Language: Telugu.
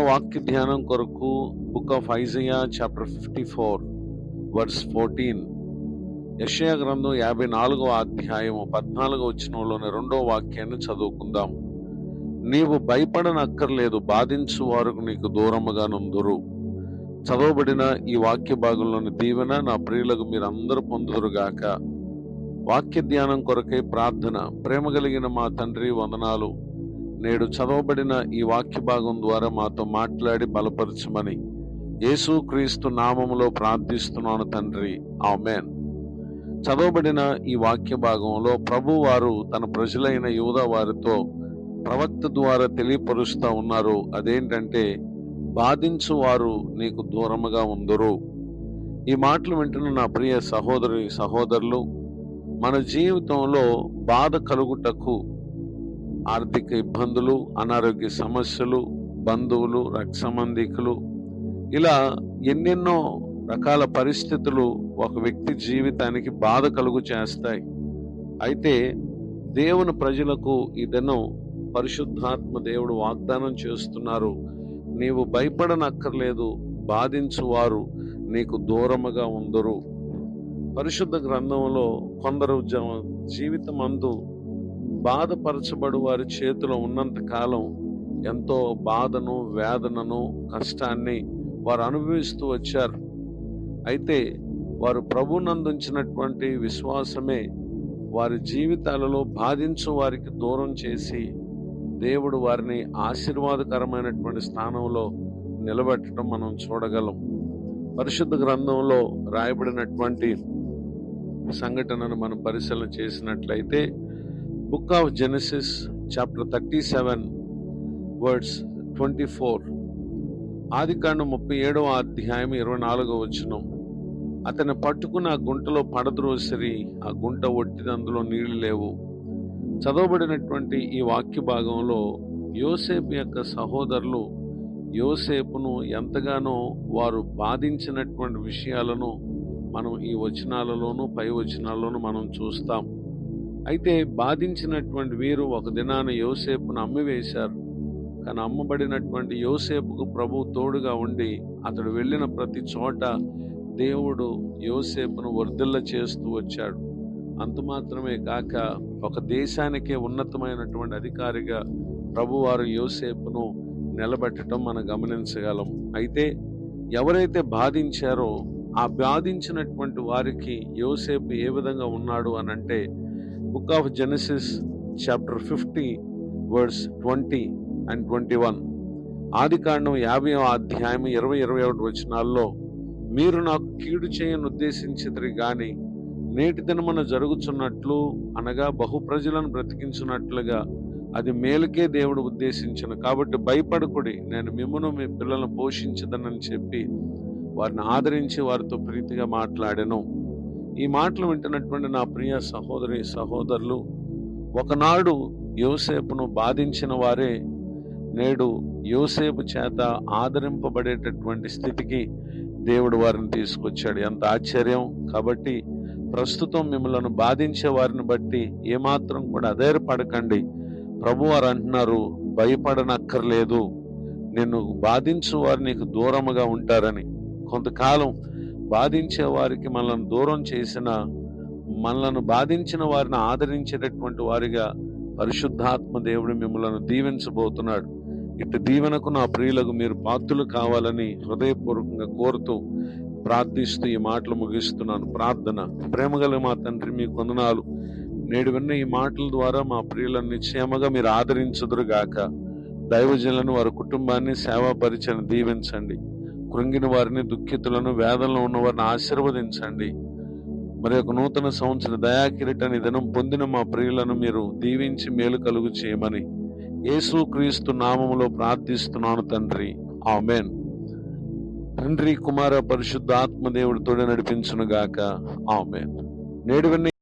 వాక్య ధ్యానం కొరకు book of Isaiah chapter 54 verse 14. యెషయా గ్రంథం 54వ అధ్యాయము 14వ వచనంలోని 2వ వాక్యాన్ని చదువుకుందాం. నీవు భయపడనక్కర్లేదు, బాధించు వారు నీకు దూరముగా నుందురు. చదవబడిన ఈ వాక్య భాగంలోని దీవెన నా ప్రియులకు మీరందరూ పొందుదురుగాక. వాక్య ధ్యానం కొరకై ప్రార్థన. ప్రేమ కలిగిన మా తండ్రి, వందనాలు. నేడు చదవబడిన ఈ వాక్య భాగం ద్వారా మాతో మాట్లాడి బలపరచమని యేసుక్రీస్తు నామములో ప్రార్థిస్తున్నాను తండ్రి, ఆమేన్. చదవబడిన ఈ వాక్య భాగంలో ప్రభువారు తన ప్రజలైన యూదా వారితో ప్రవక్త ద్వారా తెలియపరుస్తూ ఉన్నారు. అదేంటంటే, బాధించు వారు నీకు దూరముగా ఉందురు. ఈ మాటలు వింటున్న నా ప్రియ సహోదరులు, మన జీవితంలో బాధ కలుగుటకు ఆర్థిక ఇబ్బందులు, అనారోగ్య సమస్యలు, బంధువులు, రక్త సంబంధికులు, ఇలా ఎన్నెన్నో రకాల పరిస్థితులు ఒక వ్యక్తి జీవితానికి బాధ కలుగు చేస్తాయి. అయితే దేవుని ప్రజలకు ఈ దినం పరిశుద్ధాత్మ దేవుడు వాగ్దానం చేస్తున్నారు, నీవు భయపడనక్కర్లేదు, బాధించువారు నీకు దూరముగా ఉందరు. పరిశుద్ధ గ్రంథంలో కొందరు జీవితమందు బాధపరచబడు వారి చేతిలో ఉన్నంత కాలం ఎంతో బాధను, వేదనను, కష్టాన్ని వారు అనుభవిస్తూ వచ్చారు. అయితే వారు ప్రభునందుంచినటువంటి విశ్వాసమే వారి జీవితాలలో బాధించు వారికి దూరం చేసి దేవుడు వారిని ఆశీర్వాదకరమైనటువంటి స్థానంలో నిలబెట్టడం మనం చూడగలం. పరిశుద్ధ గ్రంథంలో రాయబడినటువంటి సంఘటనను మనం పరిశీలన చేసినట్లయితే book of Genesis chapter 37 words 24. ఆదికాండం 37వ అధ్యాయం 24వ వచనం. అతన్ని పట్టుకుని ఆ గుంటలో పడద్రోసిరి, ఆ గుంట ఒట్టిది, అందులో నీళ్లు లేవు. చదవబడినటువంటి ఈ వాక్య భాగంలో యోసేపు యొక్క సహోదరులు యోసేపును ఎంతగానో వారు బాధించినటువంటి విషయాలను మనం ఈ వచనాలలోనూ పై వచనాల్లోనూ మనం చూస్తాం. అయితే బాధించినటువంటి వీరు ఒక దినాన యోసేపును అమ్మివేశారు. కానీ అమ్మబడినటువంటి యోసేపుకు ప్రభు తోడుగా ఉండి అతడు వెళ్ళిన ప్రతి చోట దేవుడు యోసేపును వర్ధిల్ల చేస్తూ వచ్చాడు. అంత మాత్రమే కాక ఒక దేశానికే ఉన్నతమైనటువంటి అధికారిగా ప్రభువారు యోసేపును నిలబెట్టడం మనం గమనించగలం. అయితే ఎవరైతే బాధించారో ఆ బాధించినటువంటి వారికి యోసేపు ఏ విధంగా ఉన్నాడు అని అంటే, book of Genesis chapter 50 words 20 and 21. ఆదికాండం 50వ అధ్యాయం 20-21 వచనాల్లో, మీరు నాకు కీడు చేయను ఉద్దేశించితిరి గాని నేటి దినమున జరుగుచున్నట్లు, అనగా బహు ప్రజలను బ్రతికించున్నట్లుగా అది మేలుకే దేవుడు ఉద్దేశించను. కాబట్టి భయపడకుడి, నేను మిమ్మును మీ పిల్లలను పోషించదనని చెప్పి వారిని ఆదరించి వారితో ప్రీతిగా మాట్లాడాను. ఈ మాటలు వింటున్నటువంటి నా ప్రియ సహోదరులు, ఒకనాడు యోసేపును బాధించిన వారే నేడు యోసేపు చేత ఆదరింపబడేటటువంటి స్థితికి దేవుడు వారిని తీసుకొచ్చాడు. ఎంత ఆశ్చర్యం! కాబట్టి ప్రస్తుతం మిమ్మల్ని బాధించే వారిని బట్టి ఏమాత్రం కూడా అధైర్యపడకండి. ప్రభువారు అంటున్నారు, భయపడనక్కర్లేదు, నిన్ను బాధించు వారు నీకు దూరముగా ఉంటారని. కొంతకాలం బాధించే వారికి మనల్ని దూరం చేసిన, మనల్ని బాధించిన వారిని ఆదరించేటటువంటి వారిగా పరిశుద్ధాత్మ దేవుడు మిమ్మల్ని దీవించబోతున్నాడు. ఇటు దీవెనకు నా ప్రియులకు మీరు పాత్రులు కావాలని హృదయపూర్వకంగా కోరుతూ ప్రార్థిస్తూ ఈ మాటలు ముగిస్తున్నాను. ప్రార్థన. ప్రేమగల మా తండ్రి, మీ వందనాలు. నేడు విన్న ఈ మాటల ద్వారా మా ప్రియులను నిశ్చయముగా మీరు ఆదరించుదురుగాక. దైవజనులను, వారి కుటుంబాన్ని, సేవా పరిచయం దీవించండి. కృంగిన వారిని, దుఃఖితులను, వేదనలో ఉన్న వారిని ఆశీర్వదించండి. మరి ఒక నూతన సంవత్సర దయాకిరీటాన్ని దినం పొందిన మా ప్రియులను మీరు దీవించి మేలు కలుగు చేయమని యేసుక్రీస్తు నామములో ప్రార్థిస్తున్నాను తండ్రి, ఆమేన్. తండ్రి, కుమార, పరిశుద్ధ ఆత్మదేవుడి తోడే నడిపించునుగాక, ఆమేన్. నేడు విన్న